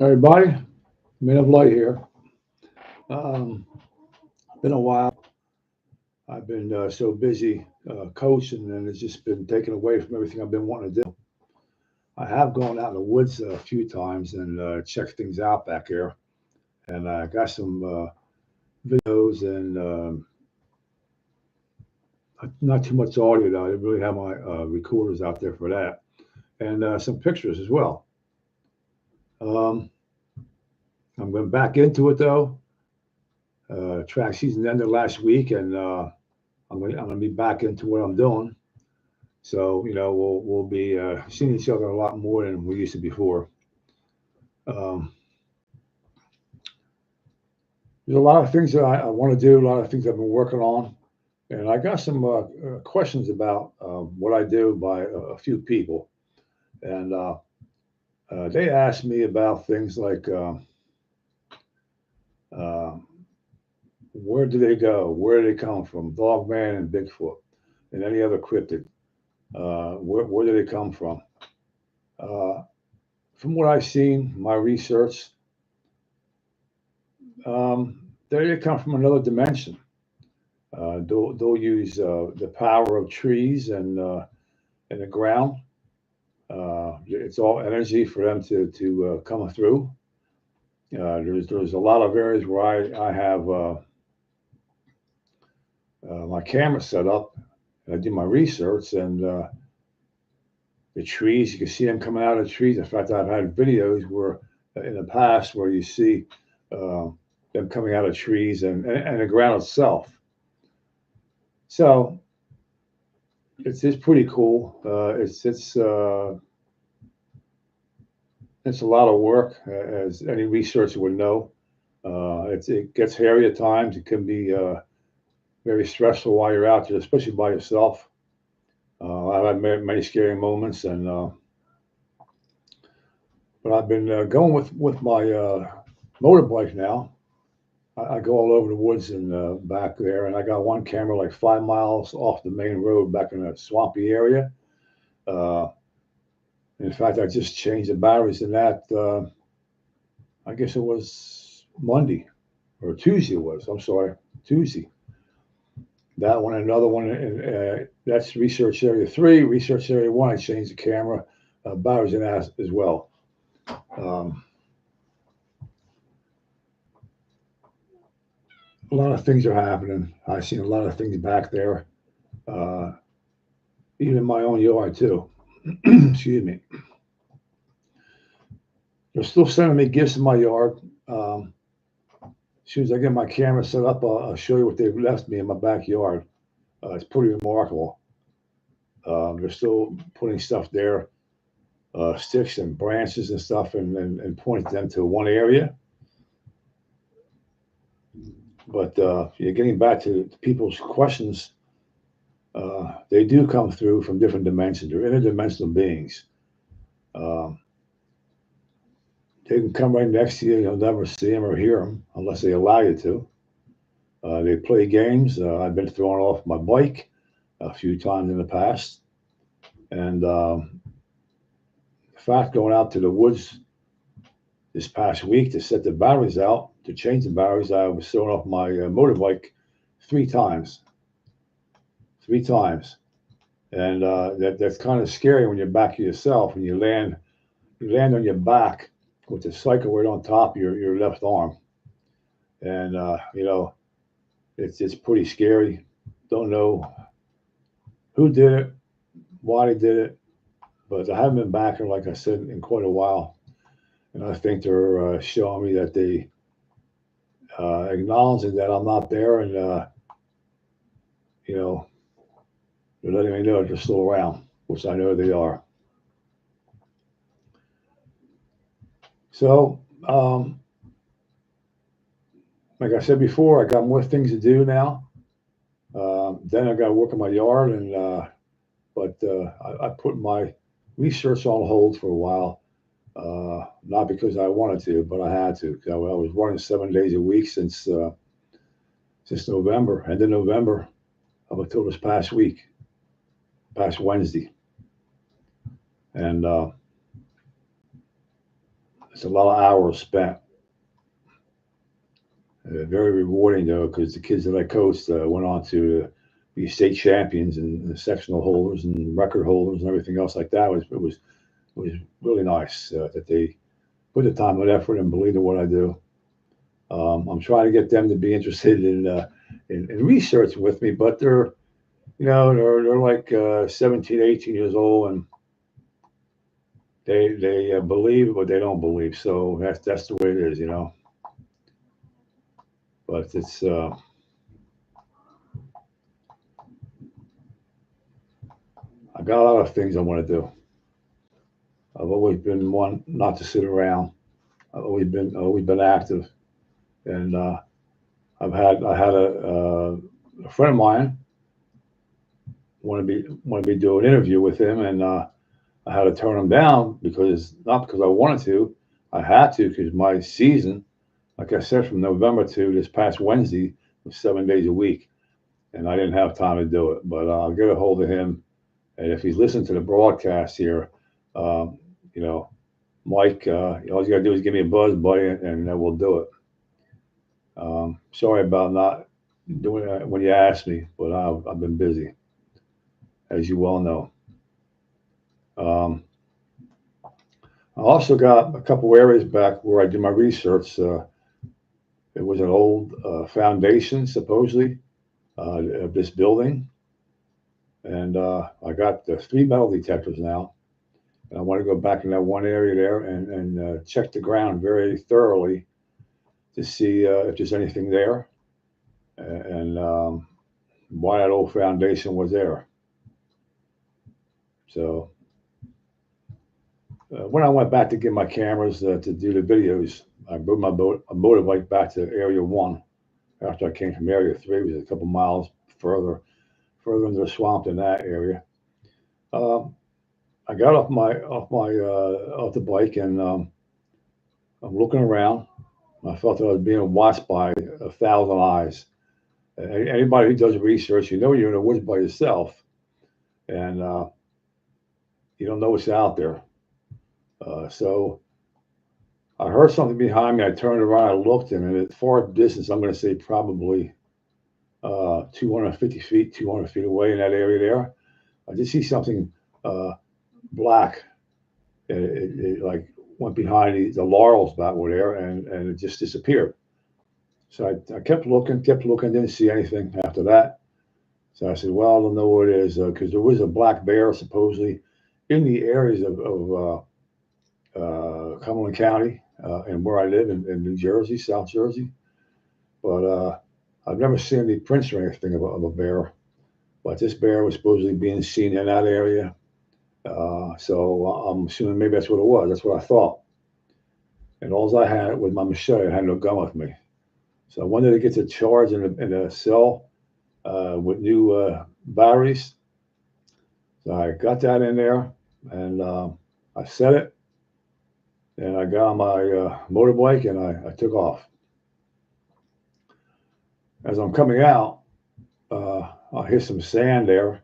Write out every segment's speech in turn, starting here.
Everybody, Men of Light here. Um, been a while. I've been so busy coaching, and it's just been taken away from everything I've been wanting to do. I have gone out in the woods a few times and checked things out back here, and I got some videos and not too much audio. Though. I didn't really have my recorders out there for that, and some pictures as well. Um, I'm going back into it though. Track season ended last week, and I'm gonna be back into what I'm doing. So we'll be seeing each other a lot more than we used to before. Um, there's a lot of things that I want to do, a lot of things I've been working on, and I got some questions about what I do by a few people, and they asked me about things like uh, where do they go, where do they come from, Dogman and Bigfoot, and any other cryptid. Where do they come from? Uh, from what I've seen, my research, they come from another dimension. They'll use the power of trees and the ground. It's all energy for them to come through. There's a lot of areas where I have my camera set up, and I do my research, and the trees, you can see them coming out of the trees. In fact, I've had videos where in the past where you see uh, them coming out of trees and the ground itself. So it's pretty cool. It's a lot of work, as any researcher would know. It gets hairy at times. It can be very stressful while you're out there, especially by yourself. I've had many scary moments, and but I've been going with my motorbike now. I go all over the woods and back there, and I got one camera like 5 miles off the main road back in a swampy area. Uh, in fact, I just changed the batteries in that. I guess it was Monday or Tuesday. It was. I'm sorry, Tuesday. That one, another one, and that's research area 3. Research area 1, I changed the camera batteries in that as well. Um, a lot of things are happening. I've seen a lot of things back there, uh, even in my own yard too. Excuse me. They're still sending me gifts in my yard. As soon as I get my camera set up, I'll show you what they've left me in my backyard. It's pretty remarkable. They're still putting stuff there, sticks and branches and stuff, and pointing them to one area. But you're getting back to people's questions. They do come through from different dimensions. They're interdimensional beings. Um, they can come right next to you. You'll never see them or hear them unless they allow you to. They play games. I've been thrown off my bike a few times in the past. And in fact, going out to the woods this past week to set the batteries out, to change the batteries, I was thrown off my motorbike 3 times. 3 times. And that's kind of scary when you're back to yourself and you land on your back with the cycle right on top of your left arm. And, it's pretty scary. Don't know who did it, why they did it, but I haven't been back here, like I said, in quite a while. And I think they're showing me that they acknowledging that I'm not there, and you know they're letting me know they're still around, which I know they are. So, like I said before, I got more things to do now. Then I got to work in my yard, and but I put my research on hold for a while. Not because I wanted to, but I had to. 'Cause I was running 7 days a week since November, end of November, up until this past week, past Wednesday. And it's a lot of hours spent. Very rewarding though, because the kids that I coached went on to be state champions and sectional holders and record holders and everything else like that. It was really nice that they put the time and effort and believe in what I do. I'm trying to get them to be interested in research with me, but they're like 17, 18 years old, and they believe, but they don't believe. So that's the way it is, But it's I got a lot of things I want to do. I've always been one not to sit around. I've always been active, and I had a friend of mine wanted me to do an interview with him, and I had to turn him down because not because I wanted to, I had to because my season, like I said, from November to this past Wednesday was 7 days a week, and I didn't have time to do it. But I'll get a hold of him, and if he's listening to the broadcast here, um, you know, Mike, all you gotta do is give me a buzz, buddy, and we'll do it. Sorry about not doing it when you asked me, but I've been busy, as you well know. Um, I also got a couple areas back where I did my research. It was an old foundation, supposedly, of this building, and I got the three metal detectors now. And I want to go back in that one area there and check the ground very thoroughly to see if there's anything there and why that old foundation was there. So when I went back to get my cameras to do the videos, I rode a motorbike back to Area 1 after I came from Area 3. It was a couple miles further into the swamp in that area. Um, I got off the bike and I'm looking around. I felt that I was being watched by 1,000 eyes. Anybody who does research, you're in the woods by yourself, and you don't know what's out there. So I heard something behind me. I turned around, I looked, and at far distance, I'm going to say probably 250 feet, 200 feet away in that area there, I did see something uh, black. It like went behind the laurels back over there, and it just disappeared. So I kept looking, didn't see anything after that. So I said, well, I don't know what it is because there was a black bear supposedly in the areas of Cumberland County and where I live in New Jersey, South Jersey. But I've never seen any prints or anything of a bear. But this bear was supposedly being seen in that area. So I'm assuming maybe that's what it was. That's what I thought. And all I had was my machete. I had no gun with me. So I wanted to get the charge in the cell with new batteries. So I got that in there and I set it. And I got on my motorbike and I took off. As I'm coming out, I hit some sand there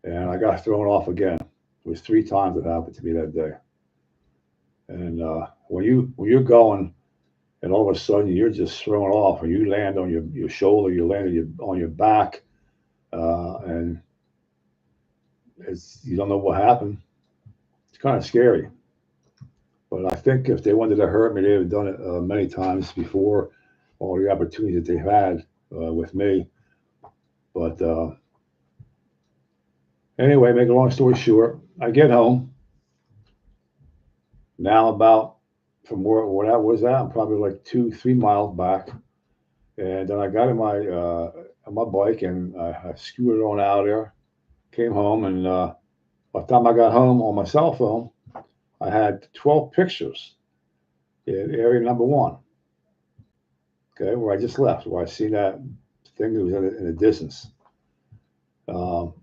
and I got thrown off again. It was three times it happened to me that day. And when you're going and all of a sudden you're just thrown off, or you land on your shoulder, you land on your back, and you don't know what happened. It's kind of scary. But I think if they wanted to hurt me, they would have done it many times before, all the opportunities that they've had with me. But anyway, make a long story short, I get home. Now about from where that was at, I'm probably like 2, 3 miles back. And then I got on my bike and I scooted on out there, came home, and by the time I got home on my cell phone, I had 12 pictures in area number 1, okay, where I just left, where I seen that thing that was in the distance. Um,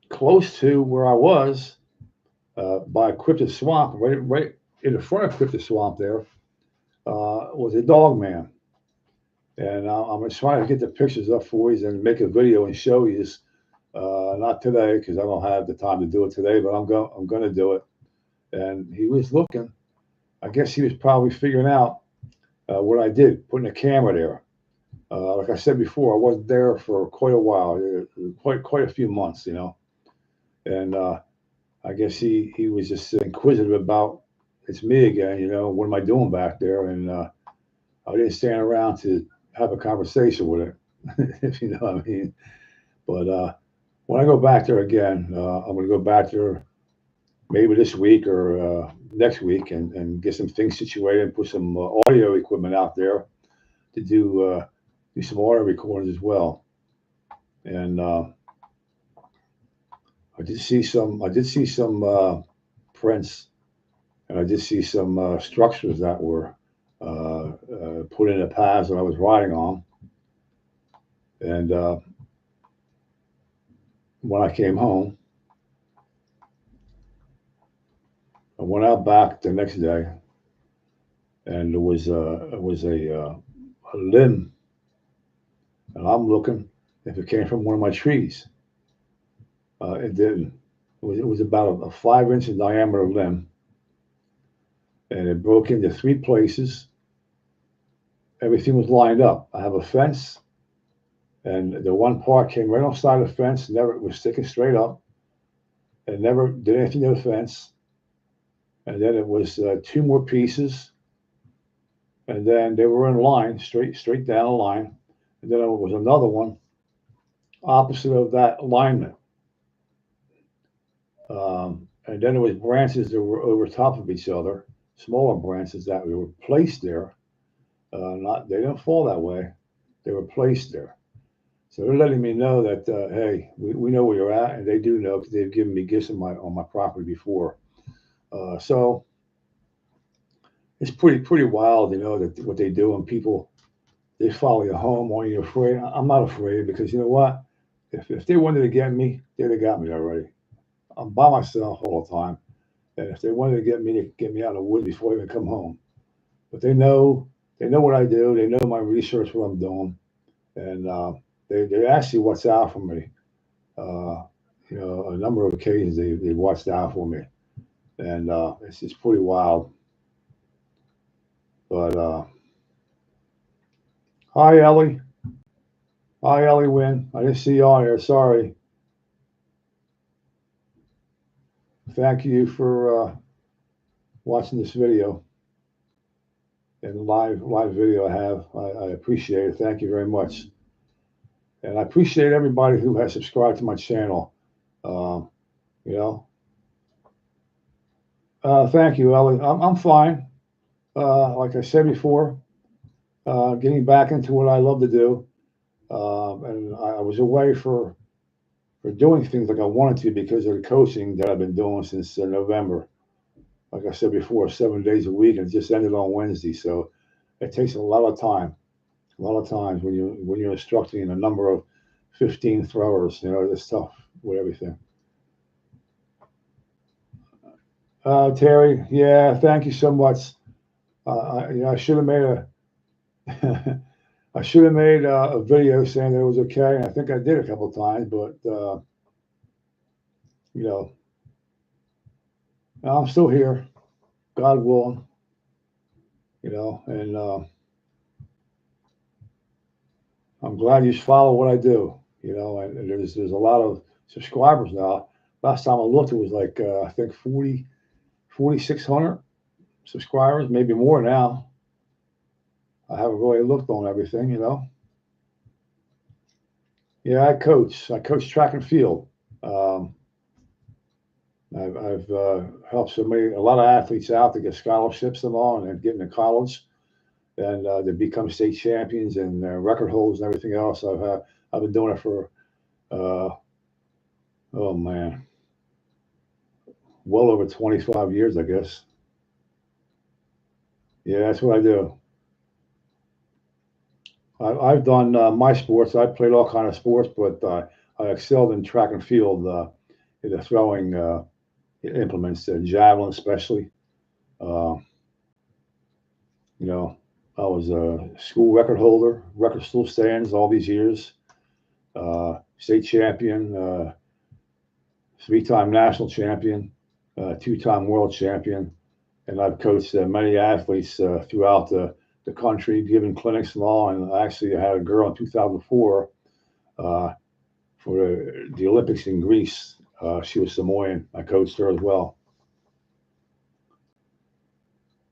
Close to where I was by Cryptic Swamp, right in the front of Cryptic Swamp there, was a dog man. And I'm trying to get the pictures up for you and make a video and show you. Not today because I don't have the time to do it today, but I'm going to do it. And he was looking, I guess he was probably figuring out what I did, putting a camera there. Like I said before, I wasn't there for quite a while, quite a few months, and I guess he was just inquisitive about it's me again, what am I doing back there? And I didn't stand around to have a conversation with it, if you know what I mean. But when I go back there again, I'm going to go back there maybe this week or next week and get some things situated and put some audio equipment out there to do some audio recordings as well. And I did see some prints, and I did see some structures that were put in the paths that I was riding on. And when I came home, I went out back the next day, and it was a limb, and I'm looking if it came from one of my trees. It didn't. It was about a 5 inch in diameter limb, and it broke into three places. Everything was lined up. I have a fence, and the one part came right outside the fence. Never was sticking straight up, and never did anything to the fence. And then it was two more pieces, and then they were in line, straight down the line. And then there was another one opposite of that alignment. And then there was branches that were over top of each other, smaller branches that were placed there. Not They didn't fall that way; they were placed there. So they're letting me know that hey, we know where you're at, and they do know because they've given me gifts on my property before. So it's pretty wild, that what they do, and people they follow you home. Are you afraid? I'm not afraid because you know what? If they wanted to get me, they'd have got me already. I'm by myself all the time, and if they wanted to get me out of the woods before I even come home. But they know what I do. They know my research, what I'm doing, and they actually watch out for me. Uh, a number of occasions they watched out for me, and it's pretty wild. But hi Ellie, hi Ellie Wynn. I didn't see you on here. Sorry. Thank you for watching this video and live video I have. I appreciate it. Thank you very much, and I appreciate everybody who has subscribed to my channel. Um, you know, thank you, Ellie. I'm fine. Like I said before, getting back into what I love to do, and I was away for doing things like I wanted to because of the coaching that I've been doing since November. Like I said before, 7 days a week, and it just ended on Wednesday. So it takes a lot of time. A lot of times when you're instructing a number of 15 throwers, it's tough with everything. Terry, yeah, thank you so much. I should have made a I should have made a video saying that it was okay, and I think I did a couple of times, but you know, I'm still here, God willing, and I'm glad you follow what I do, and there's a lot of subscribers now. Last time I looked, it was like I think 4,600 subscribers, maybe more now. I haven't really looked on everything. Yeah, I coach track and field. Um, I've helped a lot of athletes out to get scholarships and all, and get into college, and they become state champions and record holders and everything else. I've been doing it for uh, oh man, well over 25 years, I guess. Yeah, that's what I do. I've done my sports. I've played all kind of sports, but I excelled in track and field, in the throwing implements, javelin especially. Uh, you know, I was a school record holder, record still stands all these years. State champion, three-time national champion, two-time world champion, and I've coached many athletes throughout the country, given clinics and all. And actually, I had a girl in 2004 uh, for the Olympics in Greece. She was Samoan. I coached her as well.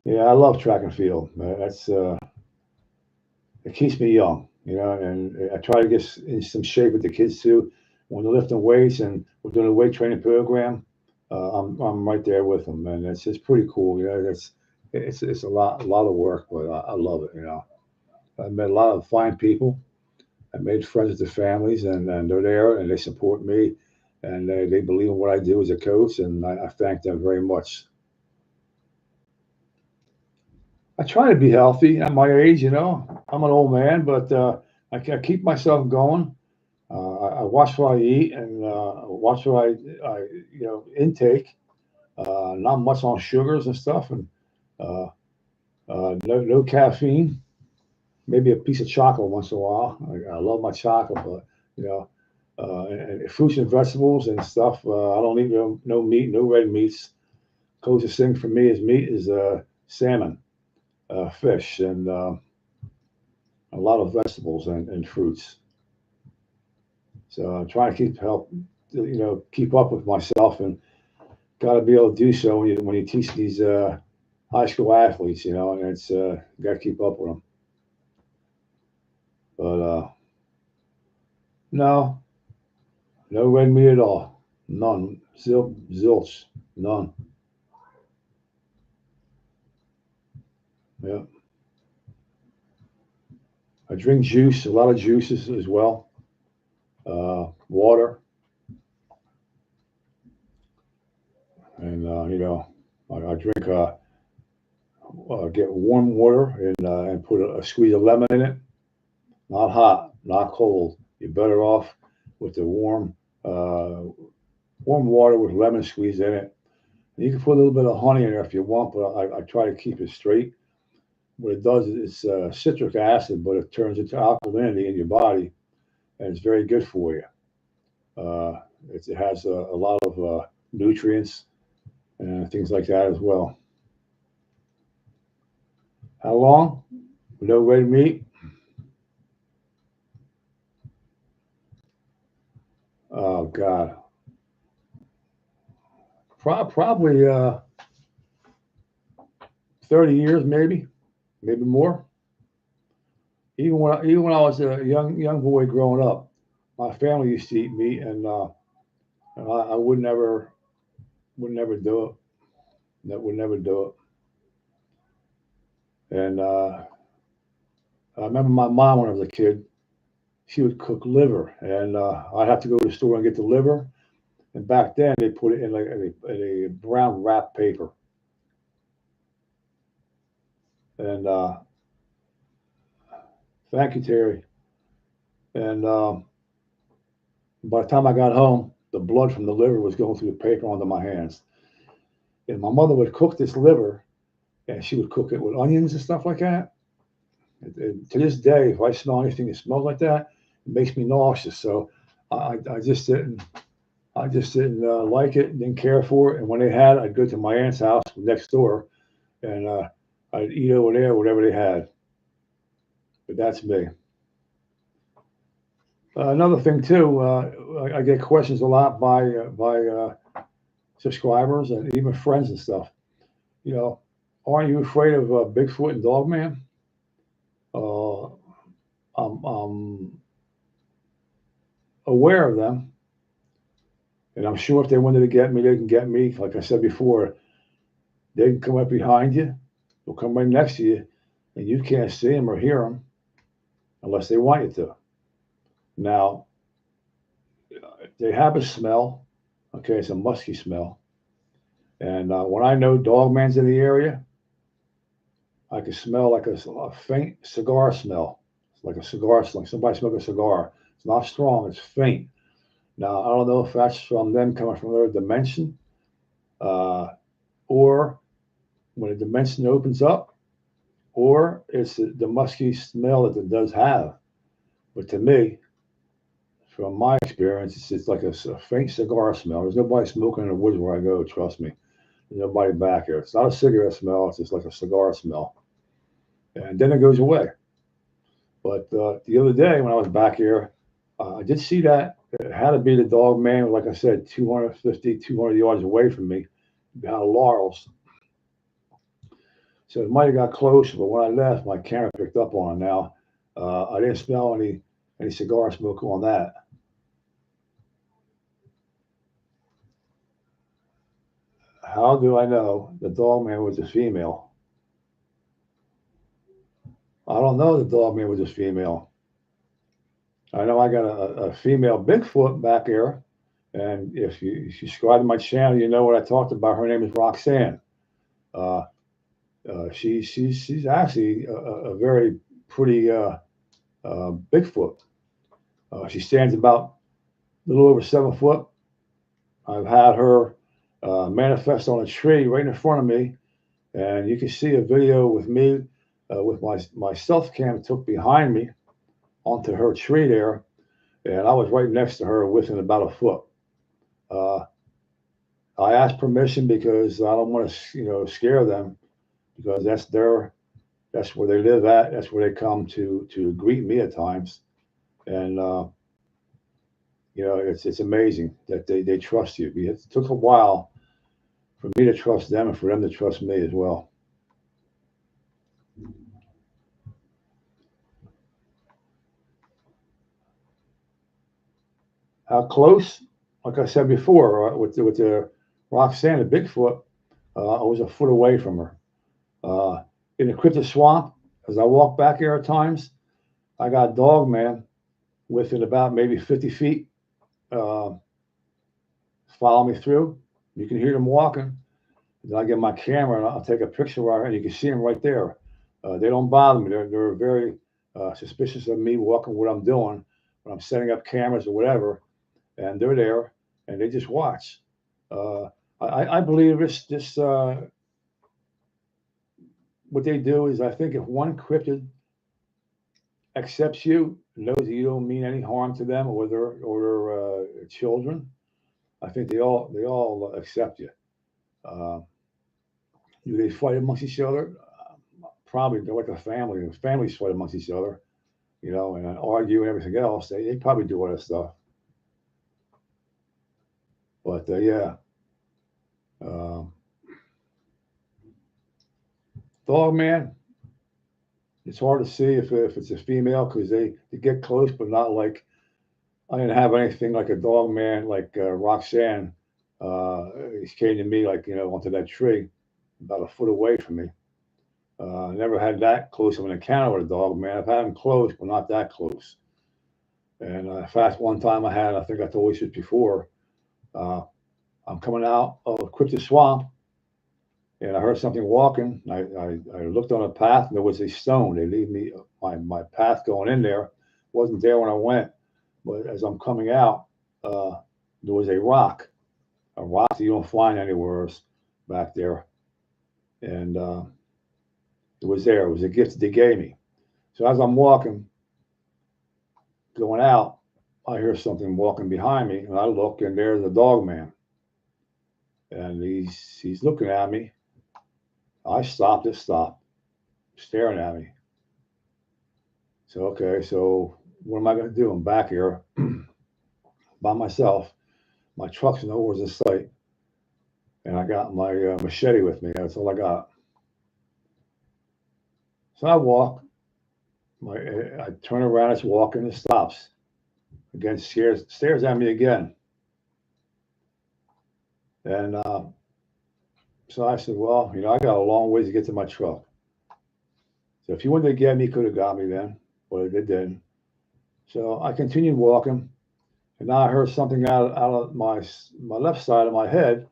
Yeah, I love track and field. That's it keeps me young, and I try to get in some shape with the kids too. When they're lifting weights and we're doing a weight training program, I'm right there with them, and it's pretty cool. It's a lot of work, but I love it. I met a lot of fine people. I made friends with the families, and they're there and they support me, and they believe in what I do as a coach, and I thank them very much. I try to be healthy at my age. I'm an old man, but I keep myself going. I watch what I eat and watch what I intake. Not much on sugars and stuff, and uh, no caffeine. Maybe a piece of chocolate once in a while. I love my chocolate, but you know, and fruits and vegetables and stuff. I don't eat no meat, no red meats. Closest thing for me is meat is salmon, fish, and a lot of vegetables and fruits. So I'm trying to keep up with myself, and got to be able to do so when you teach these high school athletes, and it's got to keep up with them. But no, no red meat at all, none, zilch, none. Yeah, I drink juice, a lot of juices as well. Water, and I drink get warm water and put a squeeze of lemon in it. Not hot, not cold. You're better off with the warm water with lemon squeeze in it. You can put a little bit of honey in there if you want, but I try to keep it straight. What it does is it's citric acid, but it turns into alkalinity in your body, and it's very good for you. It has a lot of nutrients and things like that as well. How long? No red meat? Oh God, probably 30 years, maybe more. Even when I was a young boy growing up, my family used to eat meat, and I would never do it. That would never do it. And I remember my mom when I was a kid. She would cook liver, and I'd have to go to the store and get the liver. And back then, they put it in like in a brown wrap paper. And thank you, Terry. And by the time I got home, the blood from the liver was going through the paper onto my hands. And my mother would cook this liver, and she would cook it with onions and stuff like that. And to this day, if I smell anything that smells like that, it makes me nauseous. So I just didn't like it, didn't care for it. And when they had it, I'd go to my aunt's house next door, and I'd eat over there whatever they had. But that's me. Another thing too, I get questions a lot by subscribers and even friends and stuff. You know, aren't you afraid of Bigfoot and Dogman? Uh, I'm aware of them, and I'm sure if they wanted to get me, they can get me. Like I said before, they can come up behind you, they'll come right next to you, and you can't see them or hear them unless they want you to. Now, they have a smell. Okay, it's a musky smell. And when I know Dogman's in the area, I can smell like a faint cigar smell. It's like a cigar, like somebody smoking a cigar. It's not strong, it's faint. Now, I don't know if that's from them coming from another dimension, uh, or when a dimension opens up, or it's the musky smell that it does have. But to me, from my experience, it's like a faint cigar smell. There's nobody smoking in the woods where I go, trust me. There's nobody back here. It's not a cigarette smell. It's just like a cigar smell. And then it goes away. But the other day when I was back here, I did see that. It had to be the dog man, like I said, 250, 200 yards away from me, behind Laurels. So it might have got close, but when I left, my camera picked up on it now. I didn't smell any cigar smoke on that. How do I know the dog man was a female? I don't know the dog man was a female. I know I got a female Bigfoot back there, and if you subscribe to my channel, you know what I talked about. Her name is Roxanne. Uh, she's actually a very pretty Bigfoot. She stands about a little over 7 foot. I've had her manifest on a tree right in front of me, and you can see a video with me with my stealth cam took behind me onto her tree there, and I was right next to her within about a foot. I asked permission because I don't want to, scare them, because that's where they live at. That's where they come to greet me at times, and it's amazing that they trust you. It took a while for me to trust them and for them to trust me as well. How close? Like I said before, with the Roxanne, the Bigfoot, I was a foot away from her. In the cryptid swamp, as I walk back here at times, I got a dog man within about maybe 50 feet. Follow me through. You can hear them walking. Then I get my camera and I'll take a picture of her, and you can see them right there. They don't bother me. They're very suspicious of me walking what I'm doing when I'm setting up cameras or whatever, and they're there and they just watch. I believe this what they do is, I think if one cryptid accepts you, knows that you don't mean any harm to them or their children, I think they all accept you. Uh, do they fight amongst each other? Probably. They're like a family. Families fight amongst each other, and argue and everything else. They probably do all that stuff. But yeah, dog man. It's hard to see if it's a female because they get close, but not like, I didn't have anything like a dog man like Roxanne. He came to me like onto that tree, about a foot away from me. I never had that close of an encounter with a dog man. I've had them close, but not that close. And in fact, one time I think I told you this before. I'm coming out of Cryptid Swamp, and I heard something walking. I looked on a path, and there was a stone. They leave me my path going in there. Wasn't there when I went, but as I'm coming out, there was a rock that you don't find anywhere else back there, and it was there. It was a gift they gave me. So as I'm walking, going out, I hear something walking behind me, and I look, and there's a dog man, and he's looking at me. I stopped, staring at me. So, okay, so what am I going to do? I'm back here by myself. My truck's nowhere in sight, and I got my machete with me. That's all I got. So I walk. I turn around, it's walking, it stops. Again, stares at me again. And so I said, well, I got a long ways to get to my truck. So if you wanted to get me, you could have got me then, but it didn't. So I continued walking, and now I heard something out of my left side of my head,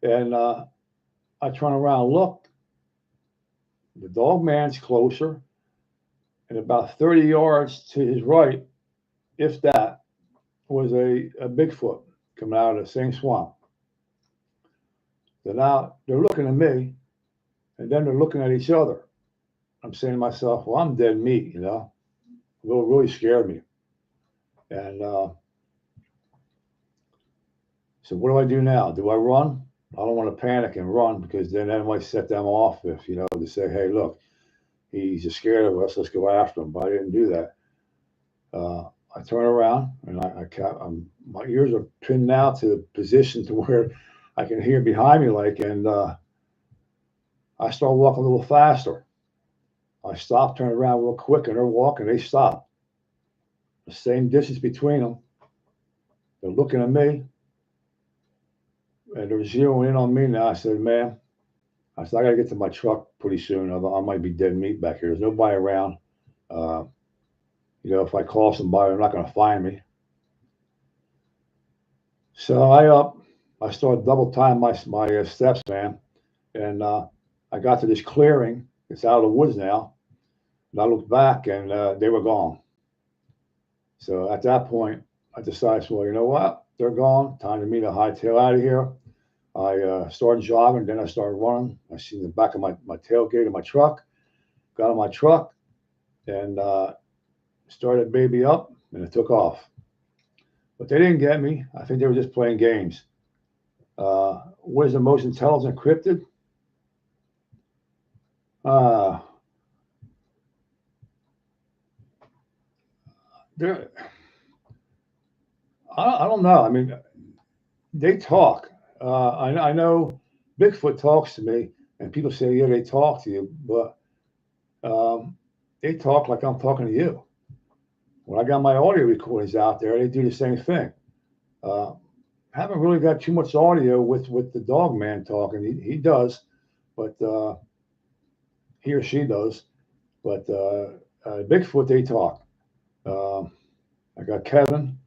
and I turn around and look. The dog man's closer, and about 30 yards to his right, if that, was a Bigfoot coming out of the same swamp. So now they're looking at me, and then they're looking at each other. I'm saying to myself, well, I'm dead meat, It really scared me. And so what do I do now? Do I run? I don't want to panic and run because then that might set them off if, to say, hey, look, he's just scared of us. Let's go after him. But I didn't do that. I turn around and my ears are pinned now to the position to where I can hear behind me, and I start walking a little faster. I stop, turn around real quick, and they're walking. They stop. The same distance between them. They're looking at me, and they're zeroing in on me now. I said, man, I said, I got to get to my truck pretty soon. I might be dead meat back here. There's nobody around. Uh, if I call somebody, they're not going to find me. So I started double time my steps, man, and I got to this clearing. It's out of the woods now, and I looked back, and they were gone. So at that point, I decided, well, you know what? They're gone. Time for me to hightail out of here. I started jogging, then I started running. I seen the back of my tailgate of my truck, got on my truck, and started baby up, and it took off. But they didn't get me. I think they were just playing games. What is the most intelligent cryptid? Uh, there, I don't know. I mean, they talk. I know Bigfoot talks to me, and people say, yeah, they talk to you, but um, they talk like I'm talking to you. When I got my audio recordings out there, they do the same thing. Uh, haven't really got too much audio with the dog man talking. He does, but he or she does. But Bigfoot, they talk. Um, I got Kevin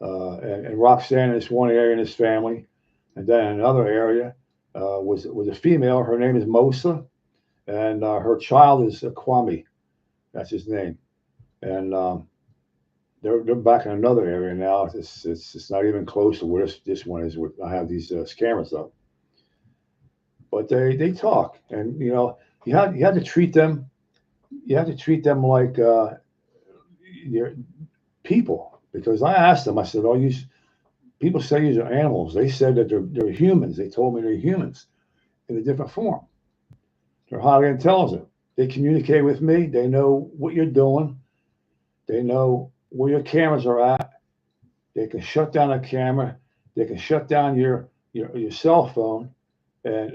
and Roxanne in this one area in his family, and then in another area was a female. Her name is Mosa, and her child is Kwame. That's his name. And they're back in another area now. It's not even close to where this one is. Where I have these cameras up, but they talk, and you had to treat them. You have to treat them like your people, because I asked them. I said, "Oh, you people say these are animals." They said that they're humans. They told me they're humans in a different form. They're highly intelligent. They communicate with me. They know what you're doing. They know where your cameras are at. They can shut down a camera. They can shut down your cell phone, and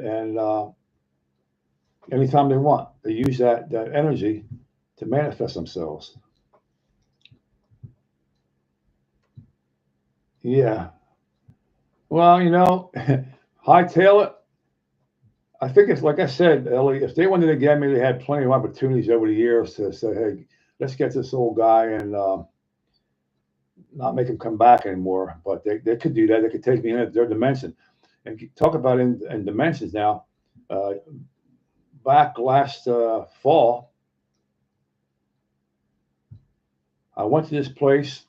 anytime they want. They use that energy to manifest themselves. Yeah. Well, hightail it. I think it's like I said, Ellie. If they wanted to get me, they had plenty of opportunities over the years to say, "Hey, let's get this old guy and not make him come back anymore." But they could do that. They could take me in their dimension and talk about in dimensions now. Uh, Back last fall, I went to this place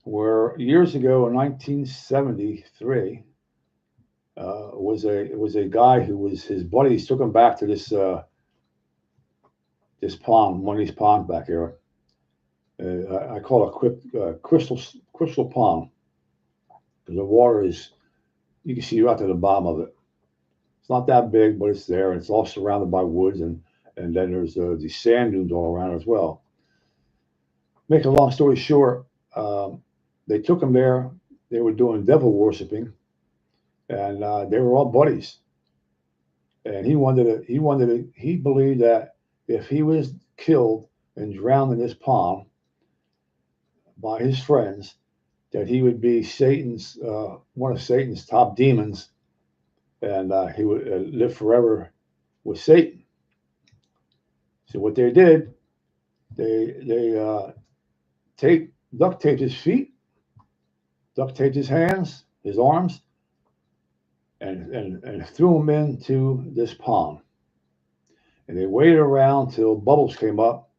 where years ago in 1973 was a guy who was his buddies took him back to this pond, one of these ponds back here. I call it crystal pond because the water is you can see right to the bottom of it. It's not that big, but it's there, and it's all surrounded by woods, and then there's these sand dunes all around as well. Make a long story short, they took him there. They were doing devil worshiping, and they were all buddies. And he believed that if he was killed and drowned in this pond by his friends, that he would be Satan's one of Satan's top demons, and he would live forever with Satan. So what they did, they duct taped his feet, duct taped his hands, his arms, and threw him into this pond. And they waited around till bubbles came up,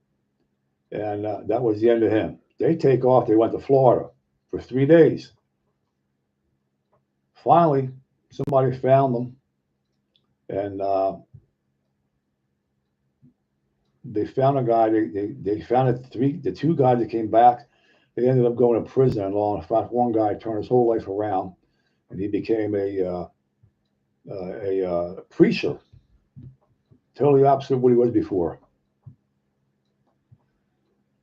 and that was the end of him. They take off. They went to Florida for 3 days. Finally, somebody found them, and they found a guy. They found the two guys that came back. They ended up going to prison. And in fact, one guy turned his whole life around, and he became a preacher, totally opposite of what he was before.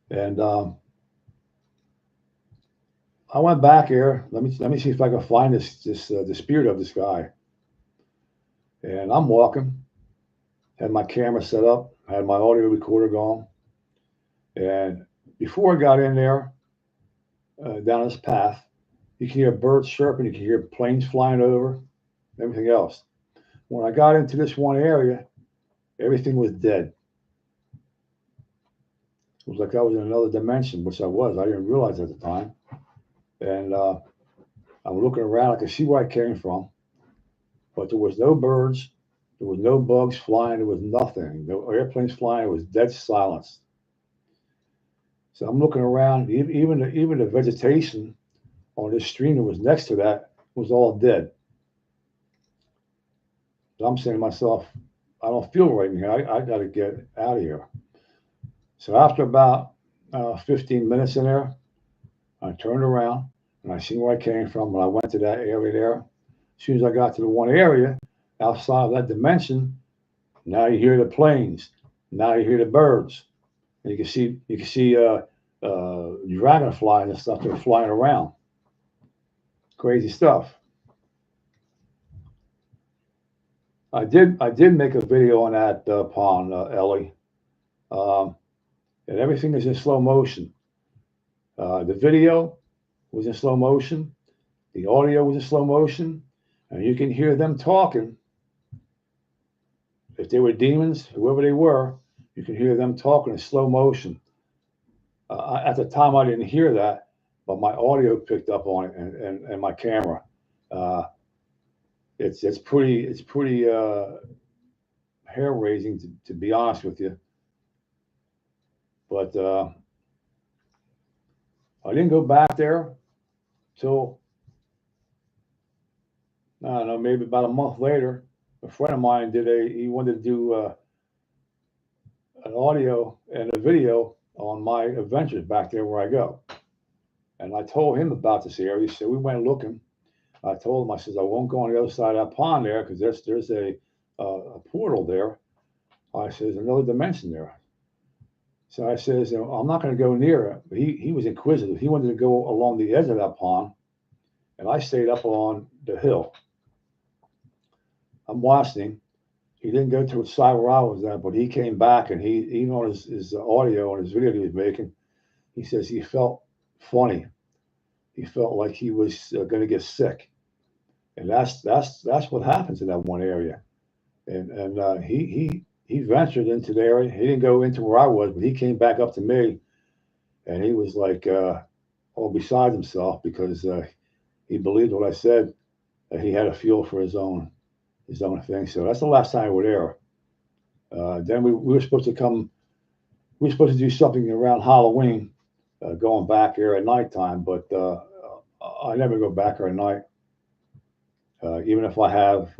And I went back here. Let me see if I can find the spirit of this guy. And I'm walking, had my camera set up, had my audio recorder going, and before I got in there, down this path, you can hear birds chirping, you can hear planes flying over, everything else. When I got into this one area, everything was dead. It was like I was in another dimension, which I was. I didn't realize at the time. And I'm looking around. I could see where I came from, but there was no birds. There was no bugs flying. There was nothing. No airplanes flying. It was dead silence. So I'm looking around. Even the vegetation on this stream that was next to that was all dead. So I'm saying to myself, I don't feel right in here. I got to get out of here. So after about 15 minutes in there, I turned around and I seen where I came from. When I went to that area there, as soon as I got to the one area outside of that dimension, now you hear the planes. Now you hear the birds. And you can see dragonflies and stuff that are flying around. Crazy stuff. I did make a video on that pond, Ellie, and everything is in slow motion. The video was in slow motion, the audio was in slow motion, and you can hear them talking. If they were demons, whoever they were, you can hear them talking in slow motion. At the time, I didn't hear that, but my audio picked up on it, and my camera. It's pretty hair raising to be honest with you. But I didn't go back there till I don't know, maybe about a month later. A friend of mine he wanted to do an audio and a video on my adventures back there where I go. And I told him about this area. So we went looking. I told him, I says, I won't go on the other side of that pond there because there's a portal there. I says, another dimension there. So I says, I'm not going to go near it. But he was inquisitive. He wanted to go along the edge of that pond. And I stayed up on the hill. I'm watching him. He didn't go to the side where I was at, but he came back and even on his audio and his video he was making, he says he felt funny. He felt like he was going to get sick. And that's what happens in that one area. And he ventured into the area. He didn't go into where I was, but he came back up to me, and he was like all beside himself because he believed what I said. That he had a feel for his own thing. So that's the last time we were there. Then we were supposed to come. We were supposed to do something around Halloween, going back there at nighttime, but I never go back there at night. Even if I have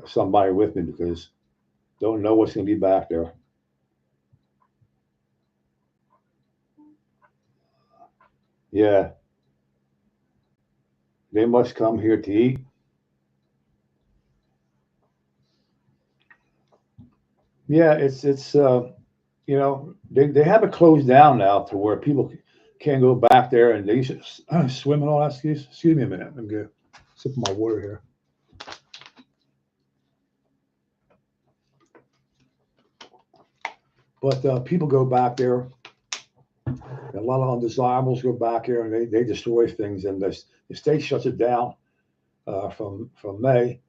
somebody with me, because don't know what's going to be back there. Yeah, they must come here to eat. Yeah, it's they have it closed down now to where people can't go back there and they used to swim and all that. Excuse me a minute. I'm going to sip my water here. But people go back there. A lot of undesirables go back here and they destroy things. And the state shuts it down from May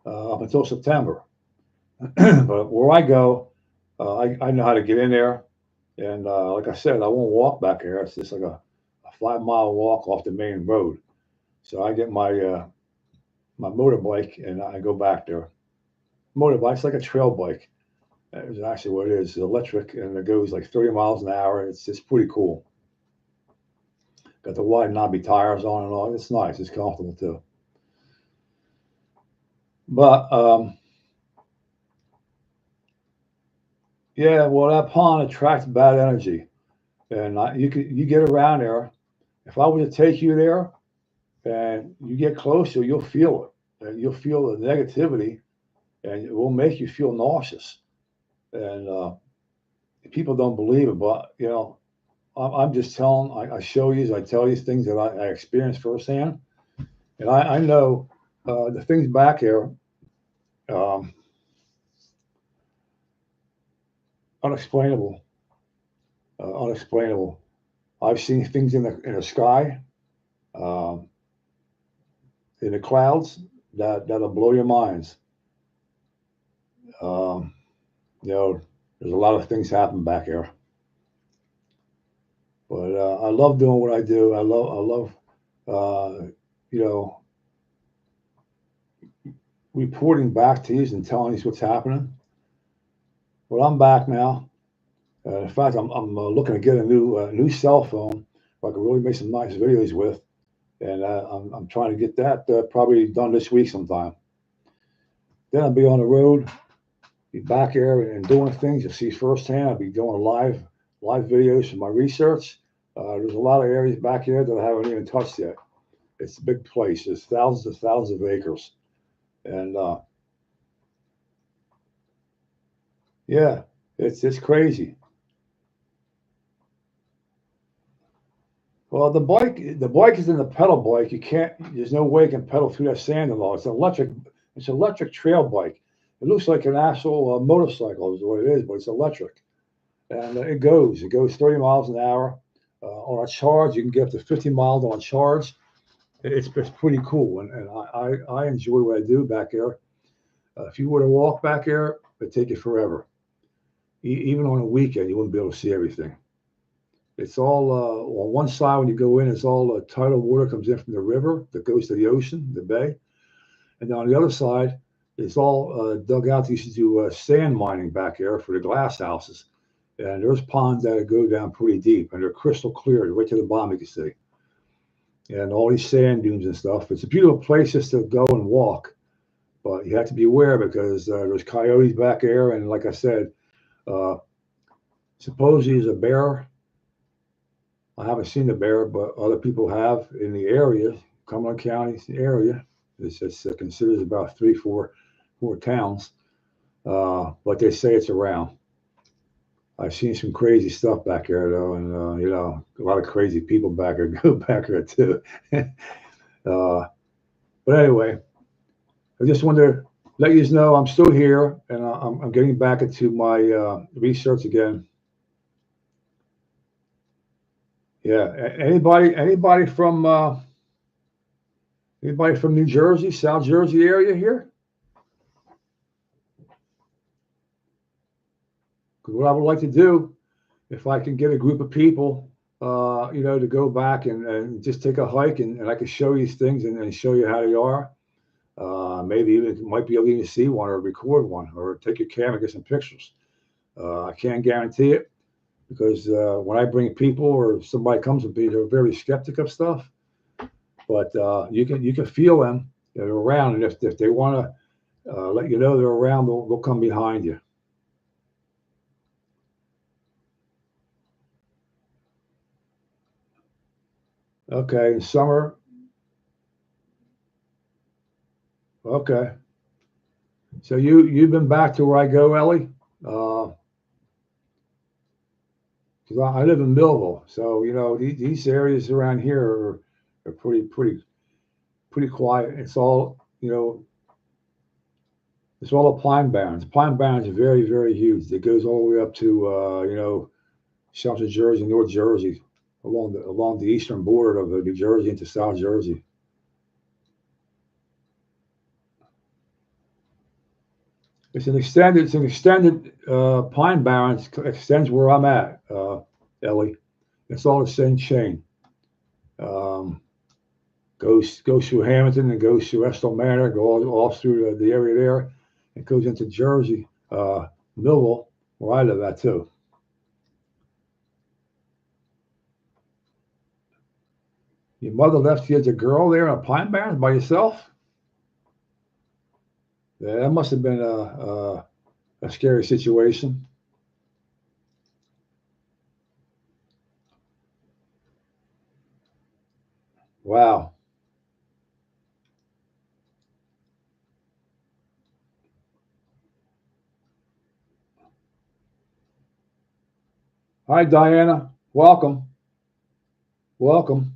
up until September. But where I go, I know how to get in there. And like I said, I won't walk back here. It's just like a 5-mile walk off the main road. So I get my my motorbike and I go back there. Motorbike's like a trail bike. It's actually what it is. It's electric and it goes like 30 miles an hour. It's pretty cool. Got the wide knobby tires on and all. It's nice. It's comfortable too. But yeah, well, that pond attracts bad energy, and you get around there. If I were to take you there, and you get closer, you'll feel it. and you'll feel the negativity, and it will make you feel nauseous. And people don't believe it, but I'm just telling. I show you, I tell you things that I experienced firsthand, and I know the things back here, um, unexplainable, unexplainable. I've seen things in the sky, um, in the clouds that'll blow your minds. Um, there's a lot of things happen back here, but I love doing what I do. I love, you know, reporting back to you and telling you what's happening. Well, I'm back now. In fact, I'm looking to get a new cell phone where I can really make some nice videos with, and I'm trying to get that probably done this week sometime. Then I'll be on the road, be back there and doing things. You'll see firsthand. I'll be doing live videos for my research. There's a lot of areas back here that I haven't even touched yet. It's a big place. There's thousands of acres, and yeah, it's crazy. Well, the bike is in the pedal bike. You can't. There's no way you can pedal through that sand at all. It's electric. It's an electric trail bike. It looks like an actual motorcycle is what it is, but it's electric, and it goes 30 miles an hour. On a charge, you can get up to 50 miles on a charge. It's pretty cool, and I enjoy what I do back there. If you were to walk back there, it'd take you forever. Even on a weekend, you wouldn't be able to see everything. It's all on one side when you go in. It's all tidal water comes in from the river that goes to the ocean, the bay, and on the other side, it's all dug out. They used to do sand mining back there for the glass houses, and there's ponds that go down pretty deep, and they're crystal clear, right to the bottom you can see, and all these sand dunes and stuff. It's a beautiful place just to go and walk, but you have to be aware because there's coyotes back there, and like I said, uh, supposedly there's a bear. I haven't seen the bear, but other people have in the area, Cumberland County area. It's considered about three, four towns, but they say it's around. I've seen some crazy stuff back there, though, and a lot of crazy people back there go back there too. But anyway, I just wanted to let you know I'm still here, and I'm getting back into my research again. Yeah, anybody from New Jersey, South Jersey area here? 'Cause what I would like to do, if I can get a group of people, to go back and just take a hike, and I can show you things and show you how they are. Maybe even might be able to even see one or record one or take your camera, get some pictures. I can't guarantee it because when I bring people or somebody comes with me, they're very skeptic of stuff. But you can feel them. They're around, and if they want to let you know they're around, they'll come behind you. Okay, in summer. Okay, so you've been back to where I go, Ellie? Because I live in Millville, so these areas around here are pretty quiet. It's all a pine barrens. Pine barrens are very very huge. It goes all the way up to South Jersey, North Jersey, along the eastern border of New Jersey into South Jersey. It's an extended pine barrens extends where I'm at, Ellie. It's all the same chain. Um, goes through Hamilton and goes through Estill Manor, goes all through the area there. It goes into Jersey, Millville, where I live at too. Your mother left you as a girl there in a pine barrens by yourself? Yeah, that must have been a scary situation. Wow. Hi, Diana. Welcome. Welcome.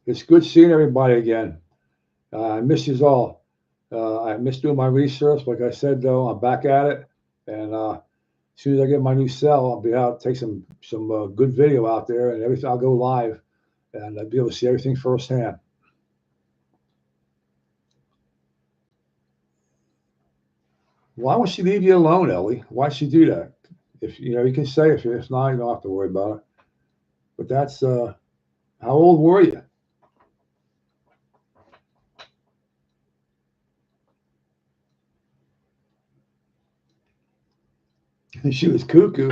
It's good seeing everybody again. I miss you all. I miss doing my research. Like I said, though, I'm back at it. And as soon as I get my new cell, I'll be out, take some good video out there and everything. I'll go live and I'll be able to see everything firsthand. Why would she leave you alone, Ellie? Why'd she do that? If you can say if not, you don't have to worry about it. But that's how old were you? She was cuckoo.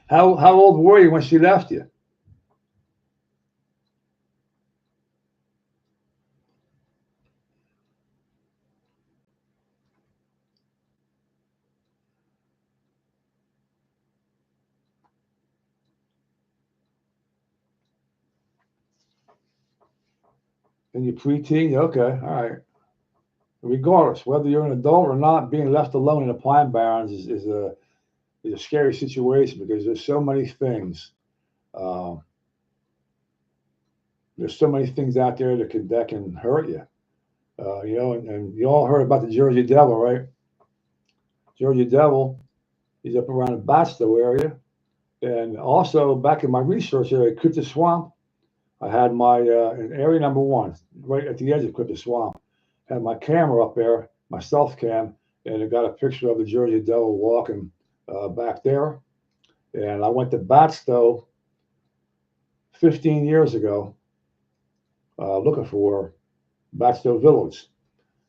How old were you when she left you? In your preteen? Okay, all right. Regardless, whether you're an adult or not, being left alone in the Pine Barrens is a scary situation because there's so many things. Um, there's so many things out there that can hurt you. And you all heard about the Jersey Devil, right? Jersey Devil, he's up around the Batsto area, and also back in my research area, Crypto Swamp. I had my in area number one, right at the edge of Crypto Swamp. Had my camera up there, my stealth cam, and it got a picture of the Jersey Devil walking back there. And I went to Batsto 15 years ago looking for Batsto Village.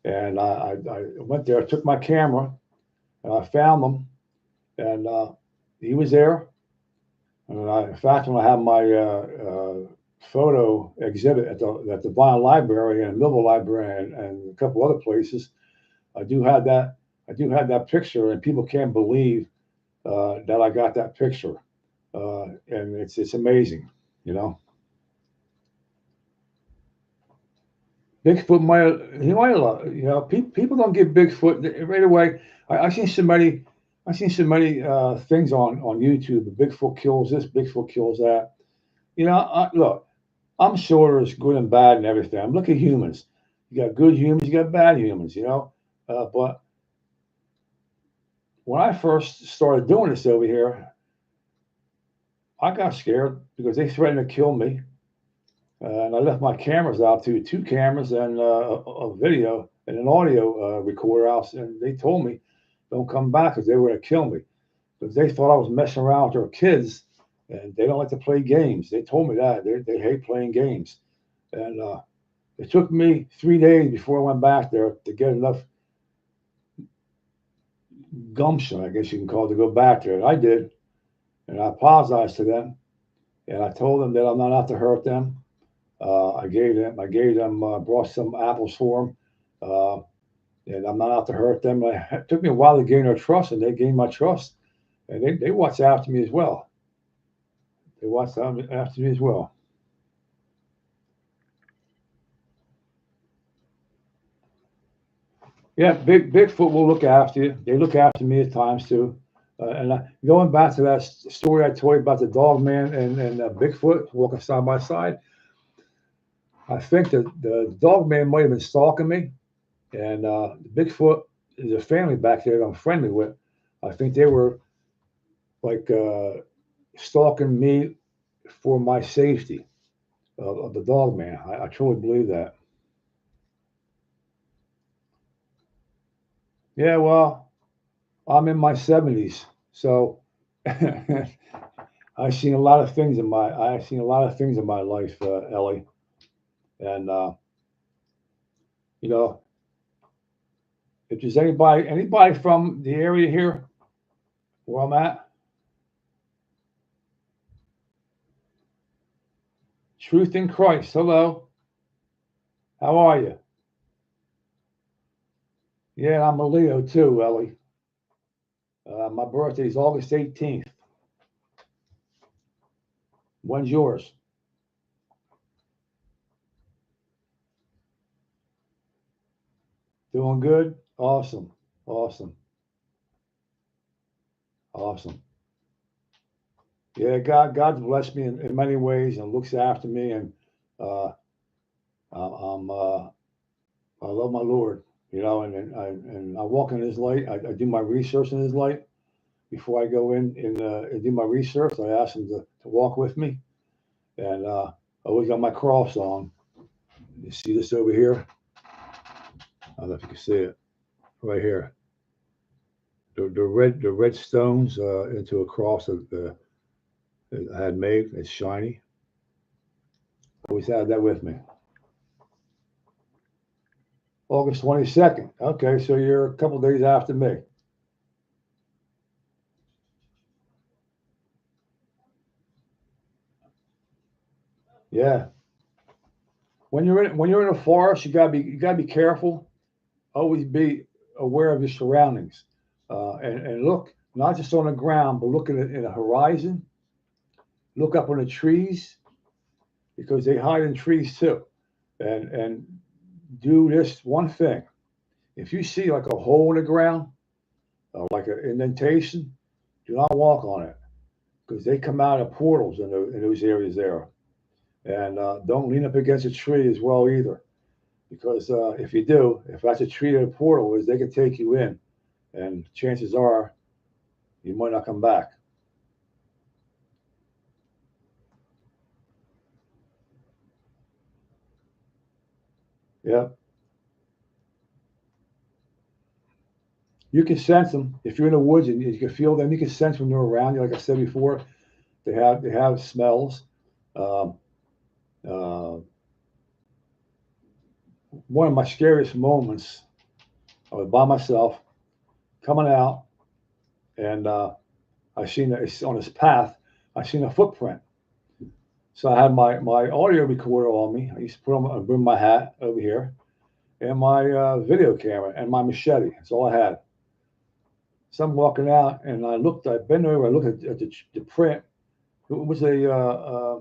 And I went there, took my camera, and I found him. And he was there. And in fact, when I have my photo exhibit at the Vine Library and Millville Library and a couple other places, I do have that. I do have that picture, and people can't believe that I got that picture. And it's amazing, you know. Bigfoot might he might people don't get Bigfoot right away. I seen so many things on YouTube. Bigfoot kills this, Bigfoot kills that. Look, I'm sure there's good and bad and everything. I'm looking at humans. You got good humans, you got bad humans. But when I first started doing this over here, I got scared because they threatened to kill me. And I left my cameras out too, two cameras and a video and an audio recorder out. And they told me, don't come back because they were going to kill me. Because they thought I was messing around with their kids and they don't like to play games. They told me that. They hate playing games. And it took me 3 days before I went back there to get enough gumption, I guess you can call it, to go back there. And I did. And I apologized to them. And I told them that I'm not out to hurt them. I gave them, brought some apples for them, and I'm not out to hurt them. It took me a while to gain their trust, and they gained my trust, and they watch after me as well. They watch after me as well. Yeah, Bigfoot will look after you. They look after me at times too. Going back to that story I told you about the dog man and Bigfoot walking side by side, I think that the dog man might have been stalking me, and Bigfoot is a family back there that I'm friendly with. I think they were like stalking me for my safety of the dog man. I truly believe that. Yeah, well, I'm in my 70s, so I've seen a lot of things in my life, Ellie, and you know, if there's anybody from the area here where I'm at, Truth in Christ. Hello, how are you? Yeah, I'm a Leo too, Ellie. My birthday is August 18th. When's yours? Doing good? Awesome. Awesome. Awesome. Yeah, God's blessed me in many ways and looks after me, and uh, I'm I love my Lord, you know, and I walk in His light. I do my research in His light before I go in and do my research. I ask Him to walk with me, and I always got my cross on. You see this over here? I don't know if you can see it right here. The red stones into a cross that I had made. It's shiny. Always had that with me. August 22nd. Okay, so you're a couple days after me. Yeah. When you're in a forest, you gotta be careful. Always be aware of your surroundings, and look not just on the ground, but look in the horizon. Look up on the trees because they hide in trees too. And do this one thing. If you see like a hole in the ground, like an indentation, do not walk on it because they come out of portals in those areas there. And don't lean up against a tree as well either, because if you do, if that's a tree that a portal is, they can take you in, and chances are you might not come back. Yeah, you can sense them if you're in the woods and you can feel them. You can sense when they're around you. Like I said before, they have smells. Um, uh, One of my scariest moments, I was by myself coming out, and I seen on this path. I seen a footprint. So I had my audio recorder on me. I used to bring my hat over here, and my video camera and my machete. That's all I had. So I'm walking out, and I bent over, I looked at the print. It was a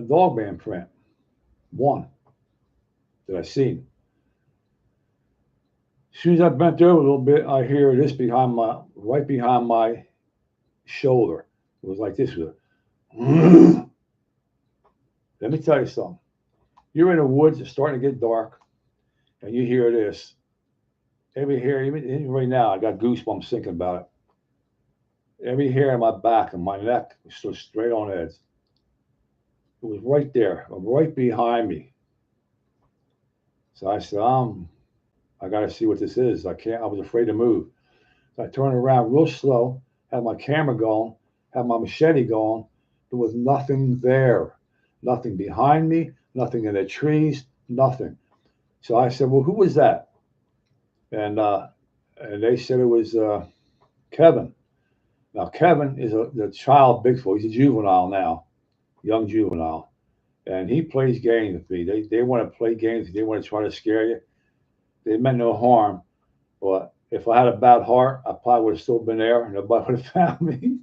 dog man print, one that I seen. As soon as I bent over a little bit, I hear this right behind my shoulder. It was like this. Let me tell you something. You're in the woods, it's starting to get dark, and you hear this. Every hair, even right now, I got goosebumps thinking about it. Every hair on my back and my neck was so straight on edge. It was right there, right behind me. So I said, I got to see what this is. I can't. I was afraid to move. So I turned around real slow, had my camera going, had my machete going. There was nothing there, nothing behind me, nothing in the trees, nothing. So I said, well, who was that? And they said it was Kevin. Now Kevin is the child Bigfoot. He's a juvenile now, young juvenile, and he plays games with me. They want to play games. They want to try to scare you. They meant no harm, but if I had a bad heart, I probably would have still been there, and nobody would have found me.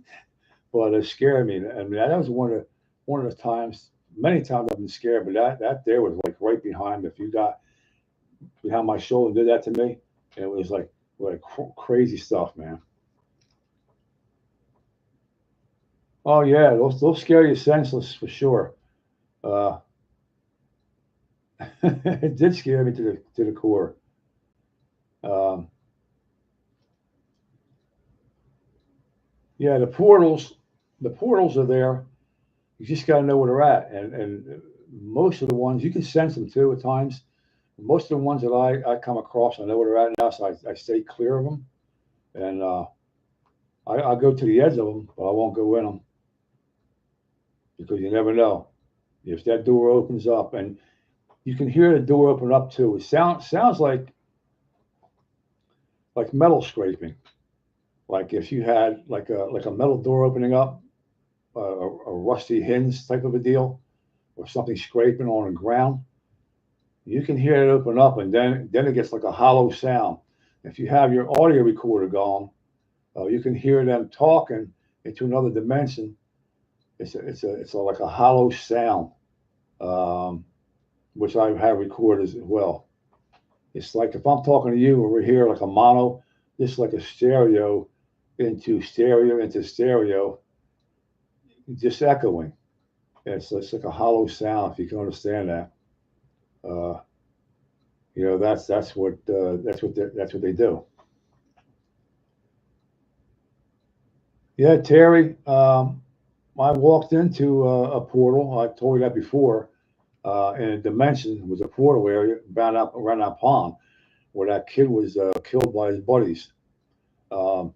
But it scared me. I mean, that was one of the times. Many times I've been scared, but that there was like right behind me. If you got behind my shoulder and did that to me, and it was like crazy stuff, man. Oh yeah, those scare you senseless for sure. Uh, it did scare me to the core. Um, yeah, the portals are there. You just got to know where they're at, and most of the ones you can sense them too at times. Most of the ones that I come across, I know where they're at now, so I stay clear of them, and I go to the edge of them, but I won't go in them because you never know if that door opens up, and you can hear the door open up too. It sounds like metal scraping, like if you had like a metal door opening up, a rusty hinge type of a deal, or something scraping on the ground. You can hear it open up, and then it gets like a hollow sound. If you have your audio recorder going, you can hear them talking into another dimension. It's like a hollow sound, um, which I have recorded as well. It's like if I'm talking to you over here like a mono, this is like a stereo into stereo, just echoing. It's like a hollow sound, if you can understand that. Uh, that's what they do. Yeah, Terry. I walked into a portal. I told you that before. In a dimension was a portal area around that pond where that kid was killed by his buddies. Um,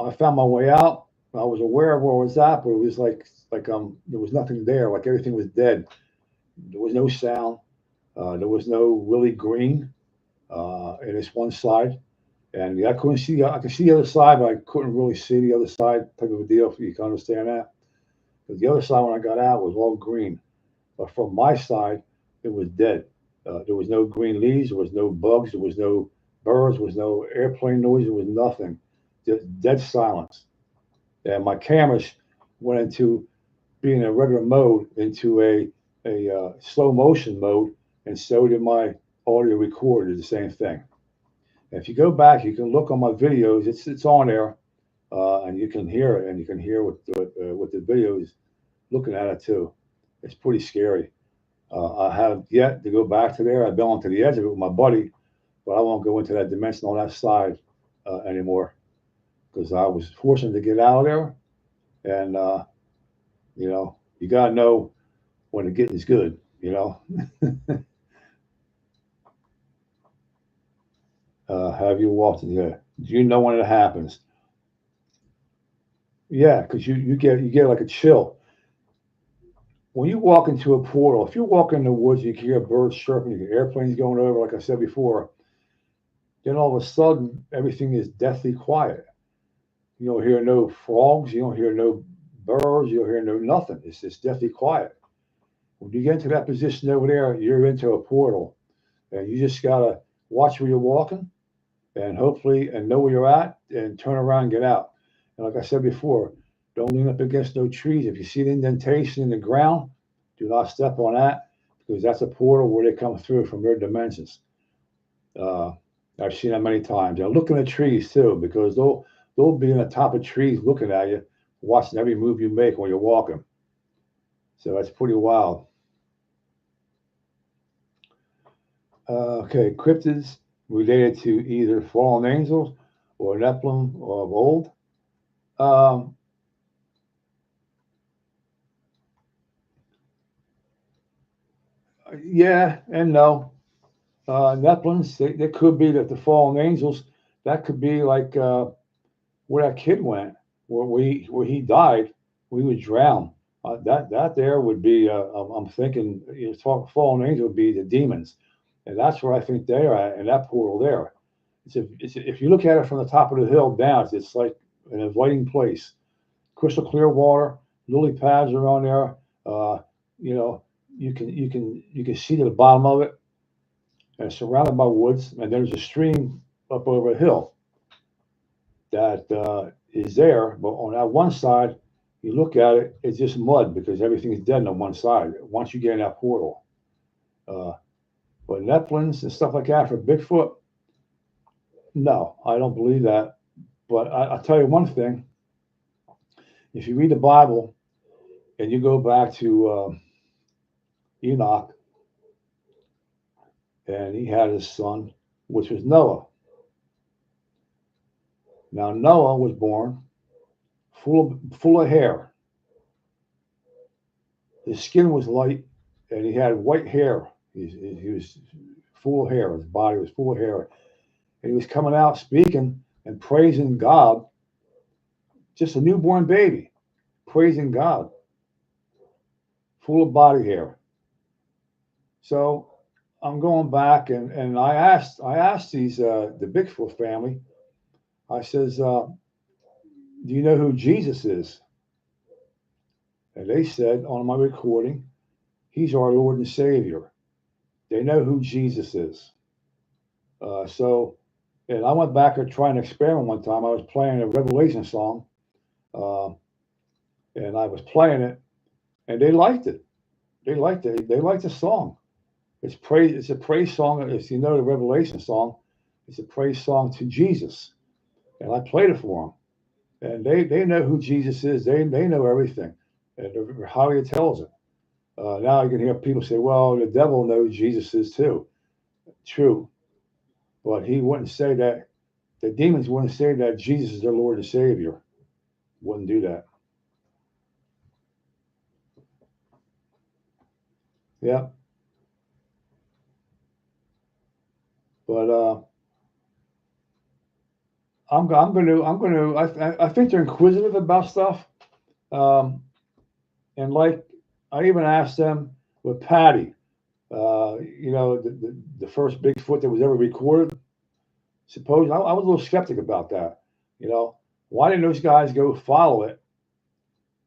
I found my way out. I was aware of where I was at, but it was like there was nothing there. Like everything was dead. There was no sound. There was no really green in this one side, and yeah, I couldn't see. I could see the other side, but I couldn't really see the other side. Type of a deal. If you can understand that. Because the other side when I got out was all green, but from my side it was dead. There was no green leaves. There was no bugs. There was no birds. There was no airplane noise. There was nothing. Just dead silence. And my cameras went into being a regular mode into a slow motion mode, and so did my audio recorder. The same thing. And if you go back, you can look on my videos. It's on there, and you can hear it, and you can hear what the video is looking at it too. It's pretty scary. I have yet to go back to there. I've been on to the edge of it with my buddy, but I won't go into that dimension on that side anymore because I was fortunate to get out of there. And you gotta know when the getting's good. Have you walked in there? Do you know when it happens? Yeah, because you get like a chill when you walk into a portal. If you walk in the woods, you can hear birds chirping, you can hear airplanes going over. Like I said before, then all of a sudden everything is deathly quiet. You don't hear no frogs, you don't hear no birds, you don't hear no nothing. It's just deathly quiet. When you get into that position over there, you're into a portal, and you just gotta watch where you're walking, and hopefully, and know where you're at, and turn around and get out. And like I said before, don't lean up against no trees. If you see an indentation in the ground, do not step on that because that's a portal where they come through from their dimensions. Uh, I've seen that many times. And look in the trees too, because they'll be in the top of trees looking at you, watching every move you make when you're walking. So that's pretty wild. Okay, cryptids related to either fallen angels or Nephilim of old. Um, yeah and no. Nephilims, they could be that the fallen angels. That could be like where that kid went, where he died, where he was drowned. That there would be. I'm thinking, talk fallen angel would be the demons, and that's where I think they are at in that portal there. If you look at it from the top of the hill down, it's like an inviting place. Crystal clear water, lily pads are on there. Uh, you know, you can see to the bottom of it, and it's surrounded by woods. And there's a stream up over a hill that is there, but on that one side, you look at it, it's just mud because everything is dead on one side. Once you get in that portal, uh, but Nephilims and stuff like that for Bigfoot, no, I don't believe that. But I'll tell you one thing: if you read the Bible and you go back to Enoch, and he had his son, which was Noah. Now Noah was born full of hair. His skin was light, and he had white hair. He was full of hair. His body was full of hair, and he was coming out speaking and praising God. Just a newborn baby, praising God, full of body hair. So I'm going back, and I asked the Bigfoot family. I says, "Do you know who Jesus is?" And they said on my recording, "He's our Lord and Savior." They know who Jesus is. So, and I went back and tried an experiment one time. I was playing a Revelation song, uh, and I was playing it, and they liked it. They liked it. They liked the song. It's praise. It's a praise song. If you know the Revelation song, it's a praise song to Jesus. And I played it for them, and they know who Jesus is. They know everything, and how he tells it. Now you can hear people say, "Well, the devil knows Jesus is too." True, but he wouldn't say that. The demons wouldn't say that Jesus is their Lord and Savior. Wouldn't do that. Yeah, but I think they're inquisitive about stuff. Um, and like I even asked them with Patty, the first Bigfoot that was ever recorded. Suppose I was a little skeptic about that. You know, why didn't those guys go follow it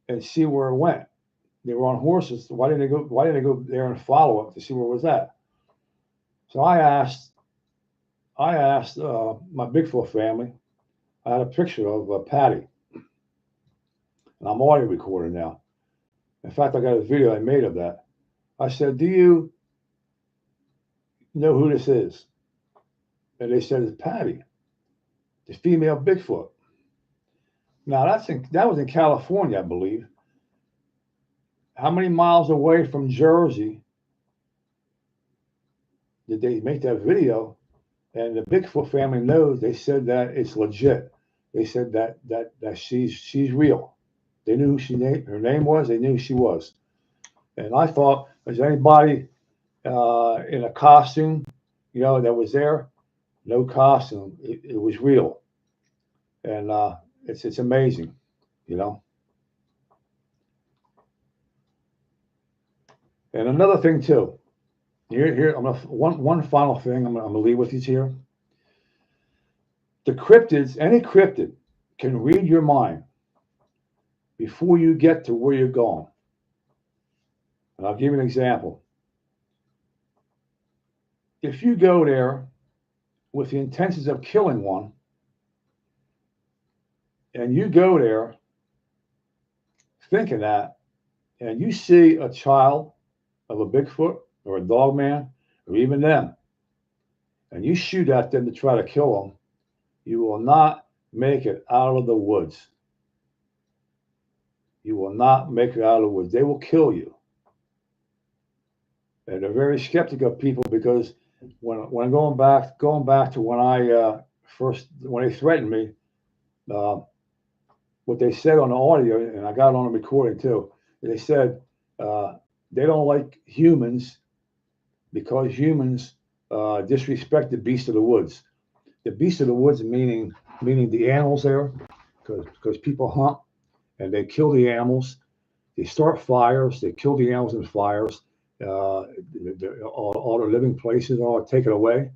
and see where it went? They were on horses. Why didn't they go? Why didn't they go there and follow it to see where it was at? So I asked my Bigfoot family. I had a picture of Patty, and I'm audio recording now. In fact, I got a video I made of that. I said, "Do you know who this is?" And they said, "It's Patty, the female Bigfoot." Now that was in California, I believe. How many miles away from Jersey did they make that video? And the Bigfoot family knows. They said that it's legit. They said that she's real. They knew her name was. They knew who she was. And I thought, is there anybody in a costume, that was there? No costume. It was real, and it's amazing, you know. And another thing too. Here, I'm gonna one final thing. I'm gonna leave with you here. The cryptids, any cryptid, can read your mind before you get to where you're going. And I'll give you an example. If you go there with the intentions of killing one, and you go there thinking that, and you see a child of a Bigfoot or a dog man, or even them, and you shoot at them to try to kill them, you will not make it out of the woods. You will not make it out of the woods. They will kill you. And they're very skeptical of people because when going back to when I when they threatened me, what they said on the audio, and I got it on the recording too. They said they don't like humans because humans disrespect the beast of the woods. The beast of the woods meaning the animals there, because people hunt and they kill the animals. They start fires. They kill the animals in fires. All the living places are taken away,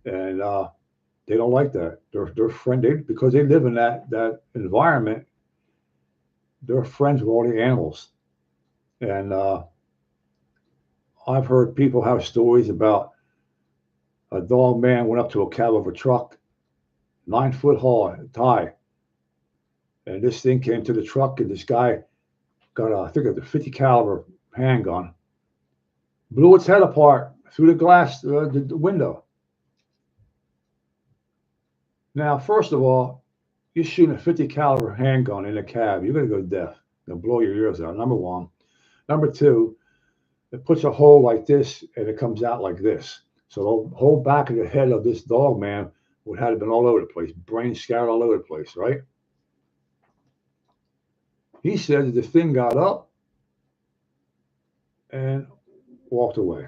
and they don't like that. They're friendly because they live in that environment. They're friends with all the animals, and I've heard people have stories about a dog man went up to a cab of a truck, 9 foot high, and this thing came to the truck, and this guy got I think a 50 caliber handgun, blew its head apart through the glass, the window. Now, first of all, you're shooting a 50 caliber handgun in a cab, you're going to go deaf. It'll blow your ears out, number one. Number two, it puts a hole like this, and it comes out like this. So the whole back of the head of this dog man would have been all over the place, brain scattered all over the place, right? He said that the thing got up and walked away.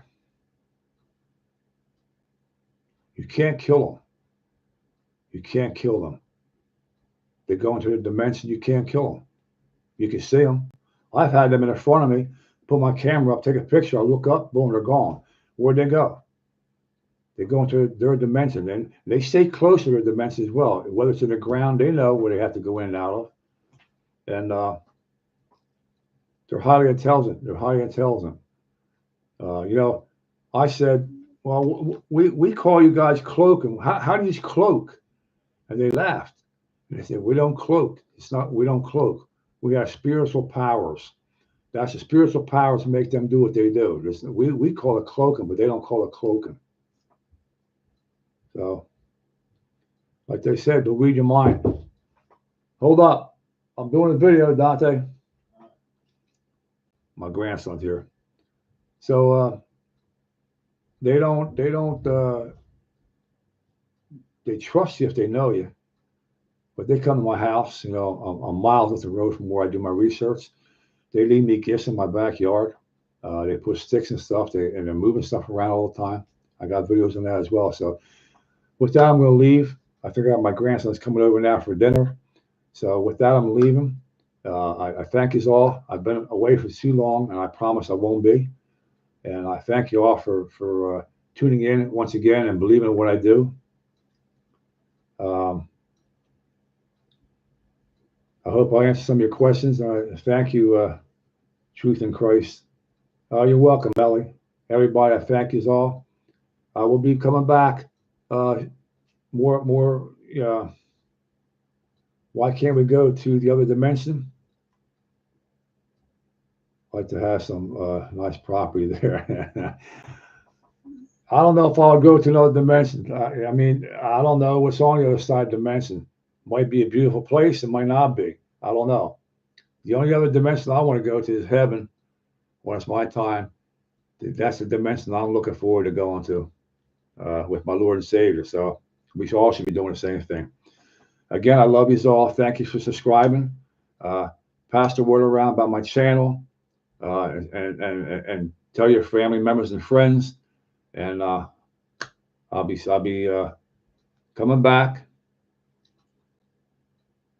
You can't kill them. You can't kill them. They go into a dimension, you can't kill them. You can see them. I've had them in front of me, put my camera up, take a picture, I look up, boom, they're gone. Where'd they go? They go into their dimension, and they stay close to their dimension as well. Whether it's in the ground, they know where they have to go in and out of. And they're highly intelligent. They're highly intelligent. I said, well, we call you guys cloaking. How do you cloak? And they laughed. And they said, we don't cloak. We don't cloak. We have spiritual powers That's the spiritual powers that make them do what they do. We call it cloaking, but they don't call it cloaking. So, like they said, but read your mind. Hold up. I'm doing a video, Dante. My grandson's here. So they trust you if they know you. But they come to my house, you know, I'm miles up the road from where I do my research. They leave me gifts in my backyard. They put sticks and stuff, and they're moving stuff around all the time. I got videos on that as well. So with that, I'm going to leave. I figure out my grandson's coming over now for dinner. So with that, I'm leaving. I thank you all. I've been away for too long, and I promise I won't be. And I thank you all for tuning in once again and believing in what I do. I hope I answered some of your questions. Thank you, Truth in Christ. You're welcome, Ellie. Everybody, I thank you all. I will be coming back. More. Why can't we go to the other dimension? I'd like to have some nice property there. I don't know if I'll go to another dimension. I mean, I don't know what's on the other side of the dimension. Might be a beautiful place. It might not be. I don't know. The only other dimension I want to go to is heaven when it's my time. That's the dimension I'm looking forward to going to with my Lord and Savior. So we all should be doing the same thing. Again, I love you all. Thank you for subscribing. Pass the word around about my channel and tell your family members and friends. And I'll be coming back.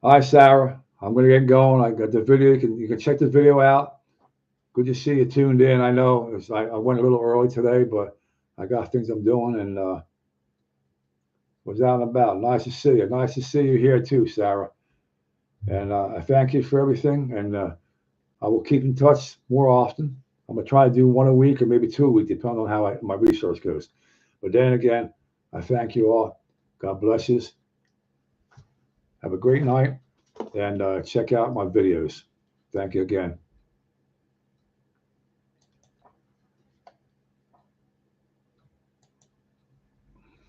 Hi, Sarah. I'm going to get going. I got the video. You can check the video out. Good to see you tuned in. I know I went a little early today, but I got things I'm doing and was out and about. Nice to see you. Nice to see you here too, Sarah. And I thank you for everything. And I will keep in touch more often. I'm going to try to do 1 a week or maybe 2 a week, depending on how my research goes. But then again, I thank you all. God bless you. Have a great night and check out my videos. Thank you again.